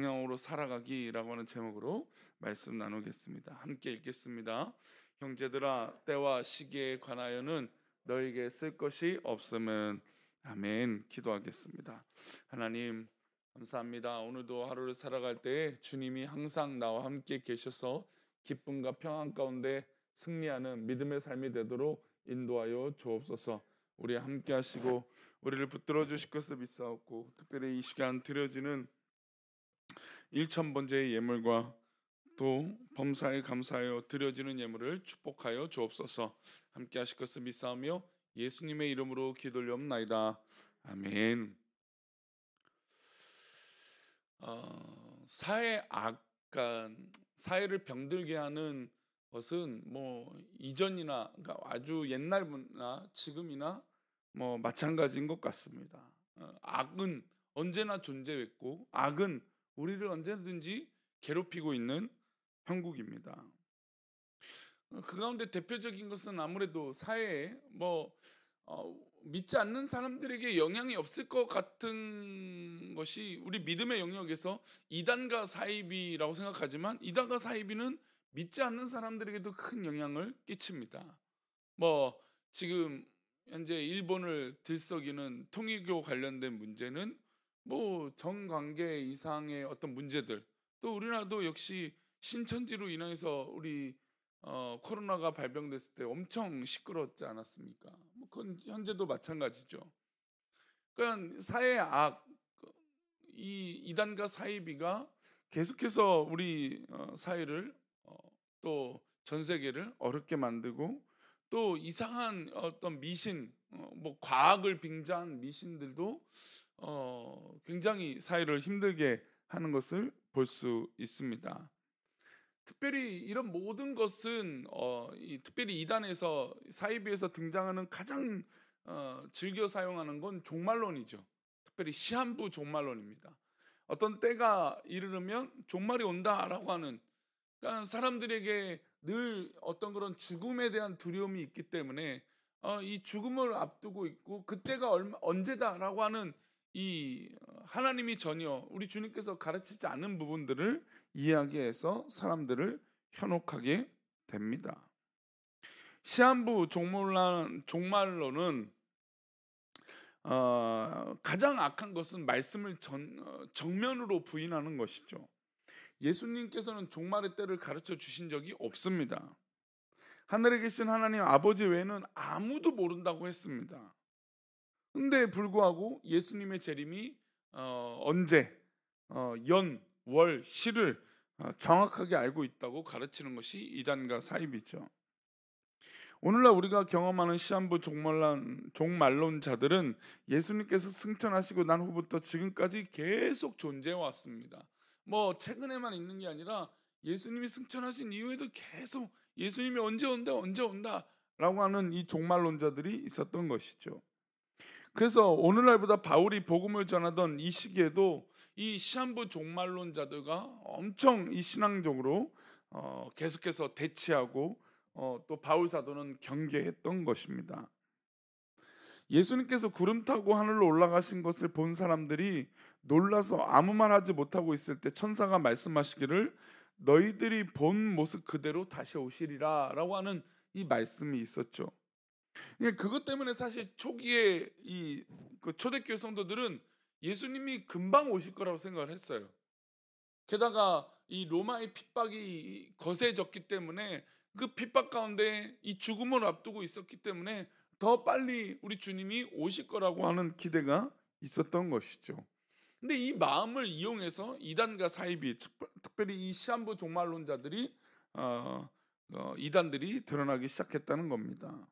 방향으로 살아가기라고 하는 제목으로 말씀 나누겠습니다. 함께 읽겠습니다. 형제들아, 때와 시기에 관하여는 너에게 쓸 것이 없음은. 아멘. 기도하겠습니다. 하나님 감사합니다. 오늘도 하루를 살아갈 때 주님이 항상 나와 함께 계셔서 기쁨과 평안 가운데 승리하는 믿음의 삶이 되도록 인도하여 주옵소서. 우리 함께 하시고 우리를 붙들어 주실 것을 믿사옵고, 특별히 이 시간 드려지는 1,000번째의 예물과 또 범사에 감사하여 드려지는 예물을 축복하여 주옵소서. 함께 하실 것을 믿사오며 예수님의 이름으로 기도올리옵나이다. 아멘. 사회 악간, 사회를 병들게 하는 것은 뭐 이전이나, 그러니까 아주 옛날이나 지금이나 뭐 마찬가지인 것 같습니다. 악은 언제나 존재했고 악은 우리를 언제든지 괴롭히고 있는 형국입니다. 그 가운데 대표적인 것은 아무래도 사회에 믿지 않는 사람들에게 영향이 없을 것 같은 것이 우리 믿음의 영역에서 이단과 사이비라고 생각하지만, 이단과 사이비는 믿지 않는 사람들에게도 큰 영향을 끼칩니다. 지금 현재 일본을 들썩이는 통일교 관련된 문제는 정관계 이상의 어떤 문제들, 또 우리나라도 역시 신천지로 인해서 우리 코로나가 발병됐을 때 엄청 시끄러웠지 않았습니까? 그건 현재도 마찬가지죠. 그러니까 사회의 악, 이 이단과 사이비가 계속해서 우리 사회를 또 전 세계를 어렵게 만들고, 또 이상한 어떤 미신, 과학을 빙자한 미신들도 굉장히 사회를 힘들게 하는 것을 볼 수 있습니다. 특별히 이런 모든 것은 특별히 이단에서, 사이비에서 등장하는 가장 즐겨 사용하는 건 종말론이죠. 특별히 시한부 종말론입니다. 어떤 때가 이르르면 종말이 온다라고 하는, 그러니까 사람들에게 늘 어떤 그런 죽음에 대한 두려움이 있기 때문에 이 죽음을 앞두고 있고 그때가 언제다라고 하는 이 하나님이 전혀 우리 주님께서 가르치지 않은 부분들을 이야기해서 사람들을 현혹하게 됩니다. 시한부 종말론은 가장 악한 것은 말씀을 정면으로 부인하는 것이죠. 예수님께서는 종말의 때를 가르쳐 주신 적이 없습니다. 하늘에 계신 하나님 아버지 외에는 아무도 모른다고 했습니다. 근데 불구하고 예수님의 재림이 언제, 연, 월, 시를 정확하게 알고 있다고 가르치는 것이 이단과 사이비죠. 오늘날 우리가 경험하는 시한부 종말론자들은 예수님께서 승천하시고 난 후부터 지금까지 계속 존재해 왔습니다. 최근에만 있는 게 아니라 예수님이 승천하신 이후에도 계속 예수님이 언제 온다 라고 하는 이 종말론자들이 있었던 것이죠. 그래서 오늘날보다 바울이 복음을 전하던 이 시기에도 이 시한부 종말론자들과 엄청 이 신앙적으로 계속해서 대치하고 또 바울 사도는 경계했던 것입니다. 예수님께서 구름 타고 하늘로 올라가신 것을 본 사람들이 놀라서 아무 말 하지 못하고 있을 때 천사가 말씀하시기를 너희들이 본 모습 그대로 다시 오시리라 라고 하는 이 말씀이 있었죠. 그것 때문에 사실 초기에 그 초대교회 성도들은 예수님이 금방 오실 거라고 생각을 했어요. 게다가 이 로마의 핍박이 거세졌기 때문에 그 핍박 가운데 이 죽음을 앞두고 있었기 때문에 더 빨리 우리 주님이 오실 거라고 하는 기대가 있었던 것이죠. 근데 이 마음을 이용해서 이단과 사이비, 특별히 이 시한부 종말론자들이 이단들이 드러나기 시작했다는 겁니다.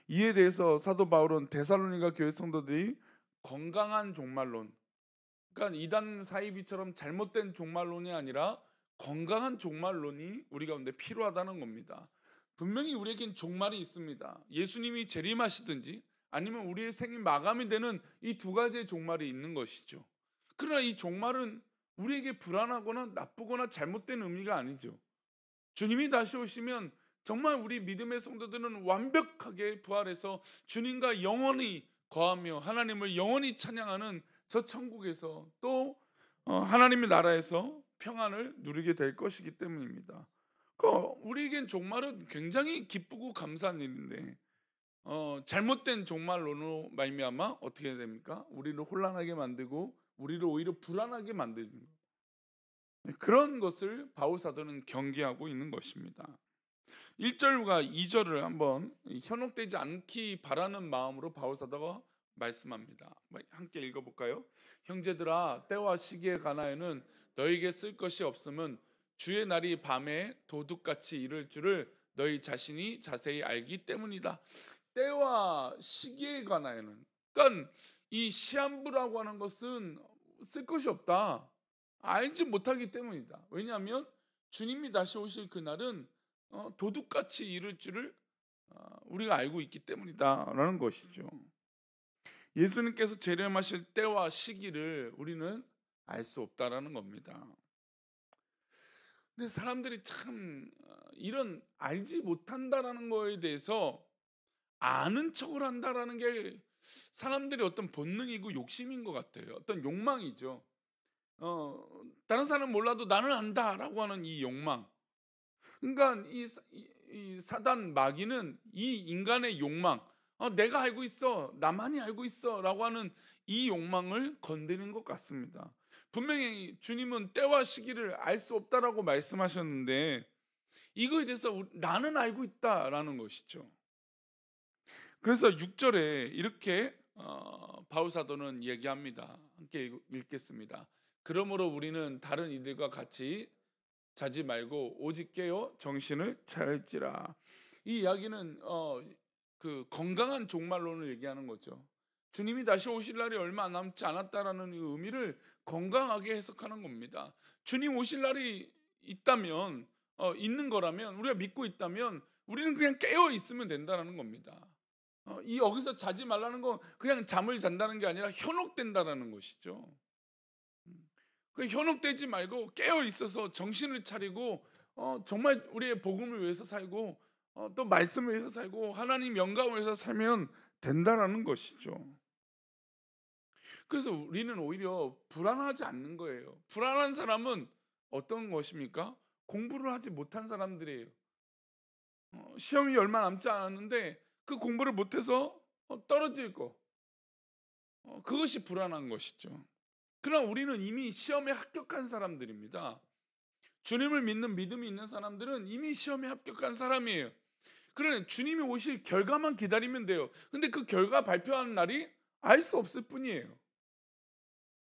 이에 대해서 사도 바울은 데살로니가 교회 성도들이 건강한 종말론, 그러니까 이단 사이비처럼 잘못된 종말론이 아니라 건강한 종말론이 우리 가운데 필요하다는 겁니다. 분명히 우리에겐 종말이 있습니다. 예수님이 재림하시든지 아니면 우리의 생이 마감이 되는 이 두 가지의 종말이 있는 것이죠. 그러나 이 종말은 우리에게 불안하거나 나쁘거나 잘못된 의미가 아니죠. 주님이 다시 오시면 정말 우리 믿음의 성도들은 완벽하게 부활해서 주님과 영원히 거하며 하나님을 영원히 찬양하는 저 천국에서 또 하나님의 나라에서 평안을 누리게 될 것이기 때문입니다. 우리에겐 종말은 굉장히 기쁘고 감사한 일인데 잘못된 종말론으로 말미암아 어떻게 됩니까? 우리를 혼란하게 만들고 우리를 오히려 불안하게 만드는 그런 것을 바울 사도는 경계하고 있는 것입니다. 1절과 2절을 한번 현혹되지 않기 바라는 마음으로 바울 사도가 말씀합니다. 함께 읽어볼까요? 형제들아, 때와 시기에 관하여는 너에게 쓸 것이 없음은 주의 날이 밤에 도둑같이 이를 줄을 너희 자신이 자세히 알기 때문이다. 때와 시기에 관하여는, 그러니까 이 시한부라고 하는 것은 쓸 것이 없다, 알지 못하기 때문이다. 왜냐하면 주님이 다시 오실 그날은 도둑같이 이를 줄을 우리가 알고 있기 때문이다라는 것이죠. 예수님께서 재림하실 때와 시기를 우리는 알 수 없다라는 겁니다. 근데 사람들이 참 이런 알지 못한다라는 거에 대해서 아는 척을 한다라는 게 사람들이 어떤 본능이고 욕심인 것 같아요. 어떤 욕망이죠. 다른 사람은 몰라도 나는 안다라고 하는 이 욕망. 그러니까 이 사단 마귀는 이 인간의 욕망, 내가 알고 있어, 나만이 알고 있어라고 하는 이 욕망을 건드리는 것 같습니다. 분명히 주님은 때와 시기를 알 수 없다라고 말씀하셨는데 이거에 대해서 나는 알고 있다라는 것이죠. 그래서 6절에 이렇게 바울 사도는 얘기합니다. 함께 읽겠습니다. 그러므로 우리는 다른 이들과 같이 자지 말고 오직 깨어 정신을 차릴지라. 이 이야기는 그 건강한 종말론을 얘기하는 거죠. 주님이 다시 오실 날이 얼마 남지 않았다라는 의미를 건강하게 해석하는 겁니다. 주님 오실 날이 있다면, 있는 거라면, 우리가 믿고 있다면 우리는 그냥 깨어 있으면 된다는 겁니다. 여기서 자지 말라는 건 그냥 잠을 잔다는 게 아니라 현혹된다라는 것이죠. 그 현혹되지 말고 깨어 있어서 정신을 차리고 정말 우리의 복음을 위해서 살고 또 말씀을 위해서 살고 하나님 영광을 위해서 살면 된다라는 것이죠. 그래서 우리는 오히려 불안하지 않는 거예요. 불안한 사람은 어떤 것입니까? 공부를 하지 못한 사람들이에요. 시험이 얼마 남지 않았는데 그 공부를 못해서 떨어질 거, 그것이 불안한 것이죠. 그러나 우리는 이미 시험에 합격한 사람들입니다. 주님을 믿는 믿음이 있는 사람들은 이미 시험에 합격한 사람이에요. 그러나 주님이 오실 결과만 기다리면 돼요. 근데 그 결과 발표하는 날이 알 수 없을 뿐이에요.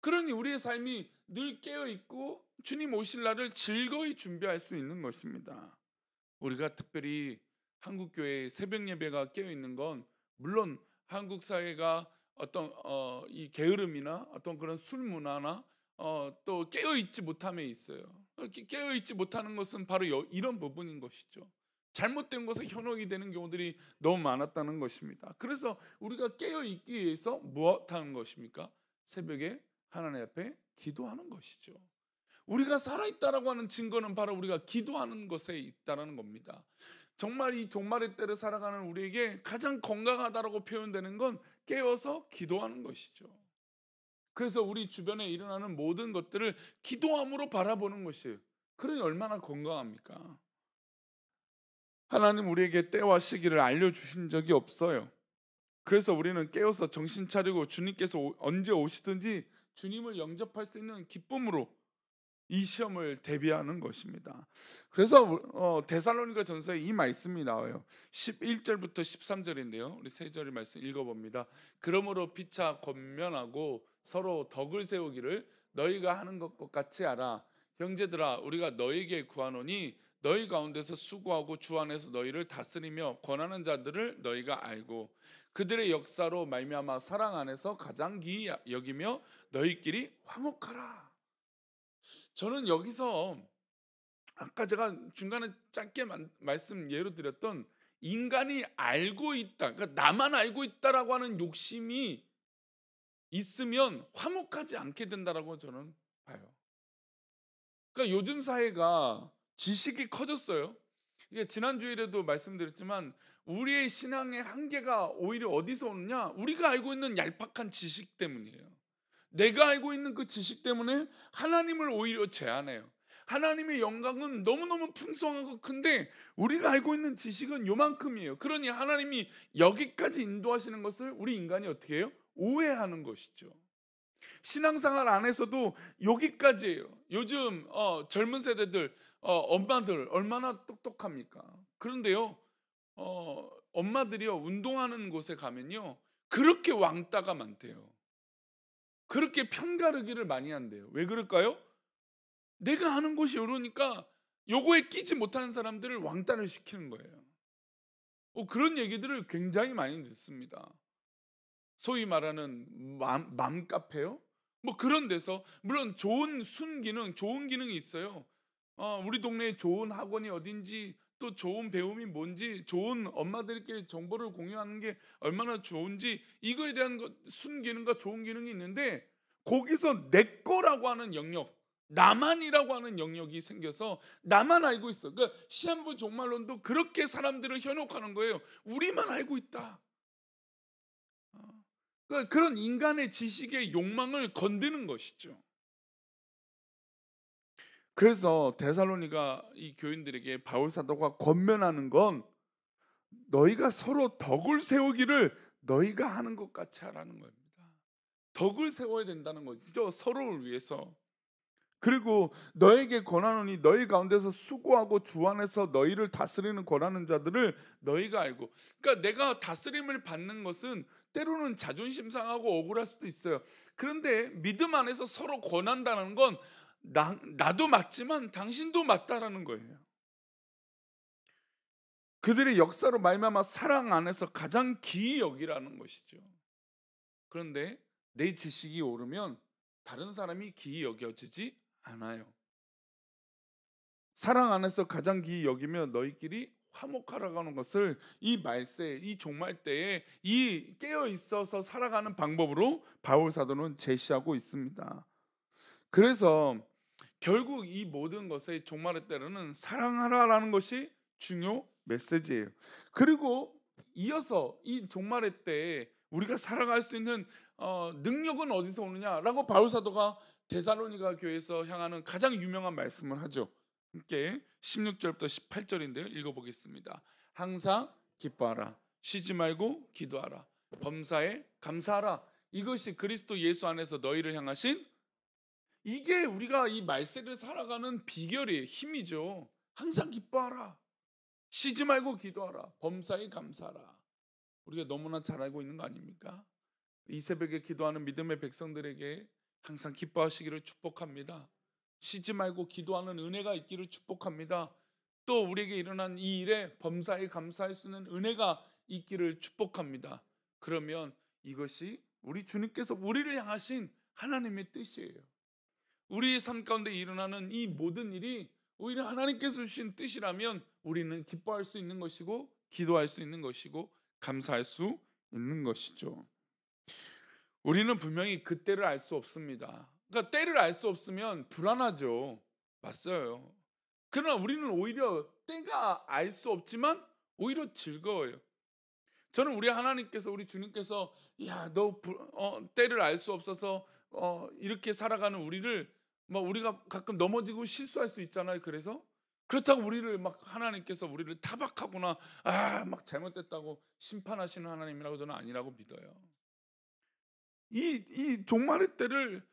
그러니 우리의 삶이 늘 깨어있고 주님 오실 날을 즐거이 준비할 수 있는 것입니다. 우리가 특별히 한국교회의 새벽 예배가 깨어있는 건 물론 한국 사회가 어떤 이 게으름이나 어떤 그런 술 문화나 또 깨어있지 못함에 있어요. 깨어있지 못하는 것은 바로 이런 부분인 것이죠. 잘못된 것에 현혹이 되는 경우들이 너무 많았다는 것입니다. 그래서 우리가 깨어있기 위해서 무엇 하는 것입니까? 새벽에 하나님 앞에 기도하는 것이죠. 우리가 살아있다라고 하는 증거는 바로 우리가 기도하는 것에 있다는 겁니다. 정말 이 종말의 때를 살아가는 우리에게 가장 건강하다라고 표현되는 건 깨어서 기도하는 것이죠. 그래서 우리 주변에 일어나는 모든 것들을 기도함으로 바라보는 것이에요. 그러니 얼마나 건강합니까? 하나님 우리에게 때와 시기를 알려주신 적이 없어요. 그래서 우리는 깨어서 정신 차리고 주님께서 언제 오시든지 주님을 영접할 수 있는 기쁨으로 이 시험을 대비하는 것입니다. 그래서 데살로니가 전서에 이 말씀이 나와요. 11절부터 13절인데요. 우리 세 절의 말씀 읽어봅니다. 그러므로 피차 권면하고 서로 덕을 세우기를 너희가 하는 것 같이 하라. 형제들아, 우리가 너희에게 구하노니 너희 가운데서 수고하고 주 안에서 너희를 다스리며 권하는 자들을 너희가 알고 그들의 역사로 말미암아 사랑 안에서 가장 귀히 여기며 너희끼리 화목하라. 저는 여기서 아까 제가 중간에 짧게 말씀 예로 드렸던 인간이 알고 있다, 그러니까 나만 알고 있다라고 하는 욕심이 있으면 화목하지 않게 된다라고 저는 봐요. 그러니까 요즘 사회가 지식이 커졌어요. 이게 지난 주일에도 말씀드렸지만 우리의 신앙의 한계가 오히려 어디서 오느냐? 우리가 알고 있는 얄팍한 지식 때문이에요. 내가 알고 있는 그 지식 때문에 하나님을 오히려 제한해요. 하나님의 영광은 너무너무 풍성하고 큰데 우리가 알고 있는 지식은 요만큼이에요. 그러니 하나님이 여기까지 인도하시는 것을 우리 인간이 어떻게 해요? 오해하는 것이죠. 신앙생활 안에서도 여기까지예요. 요즘 젊은 세대들, 엄마들 얼마나 똑똑합니까? 그런데요, 엄마들이요, 운동하는 곳에 가면요, 그렇게 왕따가 많대요. 그렇게 편가르기를 많이 한대요. 왜 그럴까요? 내가 아는 곳이 이러니까 요거에 끼지 못하는 사람들을 왕따를 시키는 거예요. 그런 얘기들을 굉장히 많이 듣습니다. 소위 말하는 맘카페요? 뭐 그런 데서 물론 좋은 순기능, 좋은 기능이 있어요. 우리 동네에 좋은 학원이 어딘지, 또 좋은 배움이 뭔지, 좋은 엄마들끼리 정보를 공유하는 게 얼마나 좋은지, 이거에 대한 순기능과 좋은 기능이 있는데, 거기서 내 거라고 하는 영역, 나만이라고 하는 영역이 생겨서 나만 알고 있어. 그러니까 시한부 종말론도 그렇게 사람들을 현혹하는 거예요. 우리만 알고 있다. 그러니까 그런 인간의 지식의 욕망을 건드는 것이죠. 그래서 데살로니가 이 교인들에게 바울 사도가 권면하는 건 너희가 서로 덕을 세우기를 너희가 하는 것 같이 하라는 겁니다. 덕을 세워야 된다는 것이죠. 서로를 위해서. 그리고 너에게 권하노니 너희 가운데서 수고하고 주 안에서 너희를 다스리는 권하는 자들을 너희가 알고. 그러니까 내가 다스림을 받는 것은 때로는 자존심 상하고 억울할 수도 있어요. 그런데 믿음 안에서 서로 권한다는 건 나도 맞지만 당신도 맞다라는 거예요. 그들의 역사로 말미암아 사랑 안에서 가장 기이 여기라는 것이죠. 그런데 내 지식이 오르면 다른 사람이 기이 여겨지지 않아요. 사랑 안에서 가장 기이 여기며 너희끼리 화목하라고 하는 것을 이 말세, 이 종말 때에 이 깨어 있어서 살아가는 방법으로 바울 사도는 제시하고 있습니다. 그래서 결국 이 모든 것의 종말의 때로는 사랑하라라는 것이 중요 메시지예요. 그리고 이어서 이 종말의 때에 우리가 살아갈 수 있는 능력은 어디서 오느냐라고 바울 사도가 데살로니가 교회에서 향하는 가장 유명한 말씀을 하죠. 함께 16절부터 18절인데요. 읽어보겠습니다. 항상 기뻐하라. 쉬지 말고 기도하라. 범사에 감사하라. 이것이 그리스도 예수 안에서 너희를 향하신, 이게 우리가 이 말세를 살아가는 비결이에요. 힘이죠. 항상 기뻐하라. 쉬지 말고 기도하라. 범사에 감사하라. 우리가 너무나 잘 알고 있는 거 아닙니까? 이 새벽에 기도하는 믿음의 백성들에게 항상 기뻐하시기를 축복합니다. 쉬지 말고 기도하는 은혜가 있기를 축복합니다. 또 우리에게 일어난 이 일에 범사에 감사할 수 있는 은혜가 있기를 축복합니다. 그러면 이것이 우리 주님께서 우리를 향하신 하나님의 뜻이에요. 우리의 삶 가운데 일어나는 이 모든 일이 오히려 하나님께서 주신 뜻이라면 우리는 기뻐할 수 있는 것이고 기도할 수 있는 것이고 감사할 수 있는 것이죠. 우리는 분명히 그때를 알 수 없습니다. 그러니까 때를 알 수 없으면 불안하죠. 맞아요. 그러나 우리는 오히려 때가 알 수 없지만 오히려 즐거워요. 저는 우리 하나님께서, 우리 주님께서 너 때를 알 수 없어서 이렇게 살아가는 우리를 우리가 가끔 넘어지고 실수할 수 있잖아요. 그래서 그렇다고 우리를 하나님께서 우리를 타박하거나 막 잘못됐다고 심판하시는 하나님이라고 저는 아니라고 믿어요. 이 종말의 때를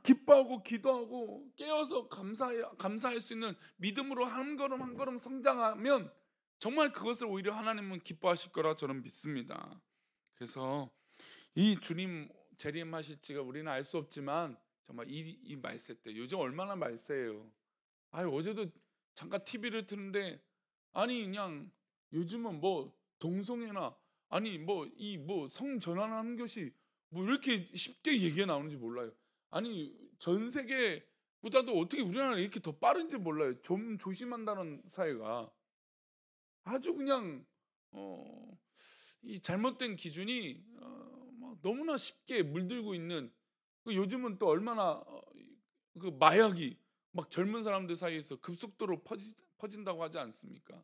기뻐하고 기도하고 깨어서 감사할 수 있는 믿음으로 한 걸음 한 걸음 성장하면 정말 그것을 오히려 하나님은 기뻐하실 거라 저는 믿습니다. 그래서 이 주님 재림하실지가 우리는 알 수 없지만 정말 이 말세 때, 요즘 얼마나 말세예요. 어제도 잠깐 TV를 트는데 그냥 요즘은 동성애나 성 전환하는 것이 이렇게 쉽게 얘기가 나오는지 몰라요. 전 세계보다도 어떻게 우리나라가 이렇게 더 빠른지 몰라요. 좀 조심한다는 사회가 아주 그냥 이 잘못된 기준이 너무나 쉽게 물들고 있는, 요즘은 또 얼마나 그 마약이 젊은 사람들 사이에서 급속도로 퍼진다고 하지 않습니까?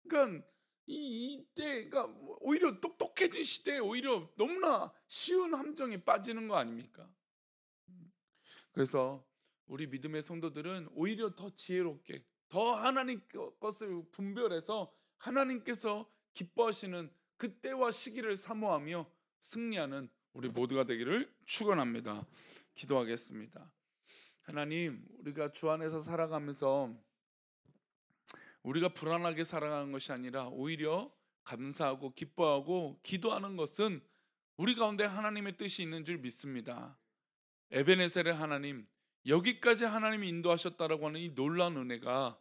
그러니까 이때, 그러니까 오히려 똑똑해진 시대에 오히려 너무나 쉬운 함정에 빠지는 거 아닙니까? 그래서 우리 믿음의 성도들은 오히려 더 지혜롭게, 더 하나님 것을 분별해서 하나님께서 기뻐하시는 그때와 시기를 사모하며 승리하는 우리 모두가 되기를 축원합니다. 기도하겠습니다. 하나님, 우리가 주 안에서 살아가면서 우리가 불안하게 살아가는 것이 아니라 오히려 감사하고 기뻐하고 기도하는 것은 우리 가운데 하나님의 뜻이 있는 줄 믿습니다. 에베네셀의 하나님, 여기까지 하나님이 인도하셨다라고 하는 이 놀라운 은혜가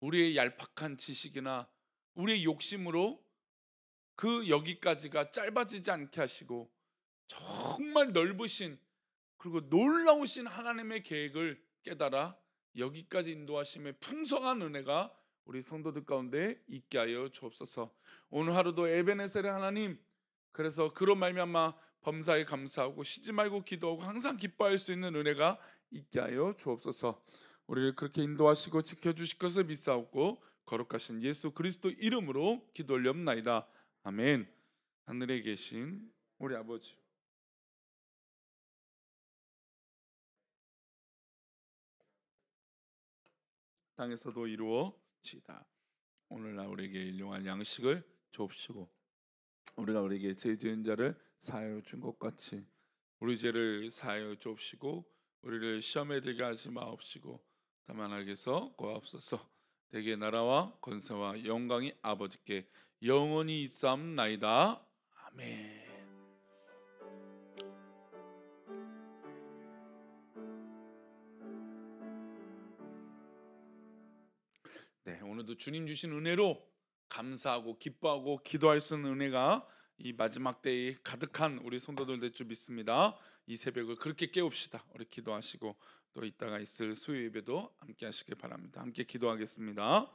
우리의 얄팍한 지식이나 우리의 욕심으로 그 여기까지가 짧아지지 않게 하시고 정말 넓으신 그리고 놀라우신 하나님의 계획을 깨달아 여기까지 인도하심의 풍성한 은혜가 우리 성도들 가운데 있게 하여 주옵소서. 오늘 하루도 에베네셀의 하나님, 그래서 그런 말미암아 범사에 감사하고 쉬지 말고 기도하고 항상 기뻐할 수 있는 은혜가 있게 하여 주옵소서. 우리를 그렇게 인도하시고 지켜주실 것을 믿사옵고 거룩하신 예수 그리스도 이름으로 기도 올리옵나이다. 아멘. 하늘에 계신 우리 아버지, 땅에서도 이루어지이다. 오늘날 우리에게 일용할 양식을 주옵시고 우리가 우리에게 죄 지은 자를 사하여 준 것 같이 우리 죄를 사하여 주옵시고 우리를 시험에 들게 하지 마옵시고 다만 악에서 구하옵소서. 대개 나라와 권세와 영광이 아버지께 영원히 있사옵나이다. 아멘. 네, 오늘도 주님 주신 은혜로 감사하고 기뻐하고 기도할 수 있는 은혜가 이 마지막 때에 가득한 우리 성도들 될 줄 믿습니다. 이 새벽을 그렇게 깨웁시다. 우리 기도하시고 또 이따가 있을 수요 예배도 함께 하시길 바랍니다. 함께 기도하겠습니다.